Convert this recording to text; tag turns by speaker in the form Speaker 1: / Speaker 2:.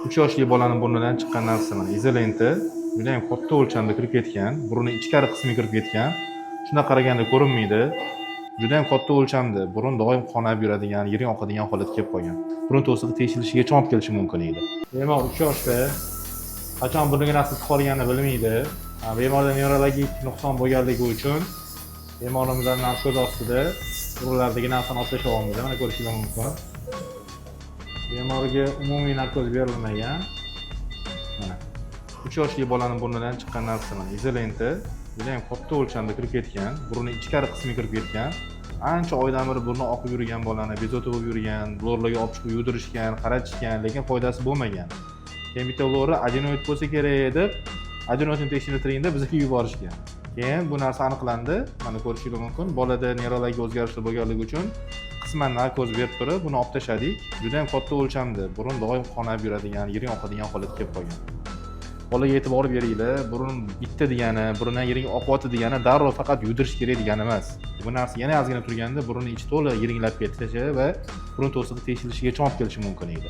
Speaker 1: 3 yoshli bolaning burnidan chiqqan narsa mana izolenti juda ham katta o'lchamda kirib ketgan, burunning ichkari qismiga kirib ketgan. Shunday qaraganda ko'rinmaydi. Juda ham katta o'lchamda burun doim qonab yuradigan, yiring oqadigan holatga kelib qolgan. Burun to'sig'i tekshilishiga olib kelishi mumkin edi. Bemor 3 yoshda qachon burniga narsa chiqarganini bilmaydi. Bemorda nevrologik nuqson bo'lganligi uchun bemorimizning narkoz ostida burunlardagi narsani olib tashlab mana ko'rishingiz mumkin. Bemorga umumiy narkoz berilmagan. Mana 3 yoshli bolaning burnidan chiqqan narsa mana izolenti juda ham katta o'lchamda kirib ketgan, burunning ichkari qismiga kirib ketgan. Ancha oydan beri burni oqib yurgan bolani bezovta bo'lib yurgan, blorlarga olib chiqib yuvdirishgan, qaratishgan, lekin foydasi bo'lmagan. Keyin bitta blori adenoid bo'lsa kerak deb adenoidni tekshirtiringda bizga yuborishgan. Keyin bu narsa aniqlandi. Mana ko'rishingiz mumkin. Bolada nevrologik o'zgarishlar bo'lganligi uchun qisman narkoz berib turib, buni olib tashladik. Juda ham katta o'lchamda burun doim qonab yuradigan, yiring oqadigan holatga kelib qolgan. Bolaga e'tibor beringlar. Burun bitta degani, burundan yiring oqyapti degani darrov faqat yudirish kerak degani emas. Bu narsa yana ozgina turganda burunning ichi to'la yiringlab ketishi va burun to'sig'i tekshilishiga olib kelishi mumkin edi.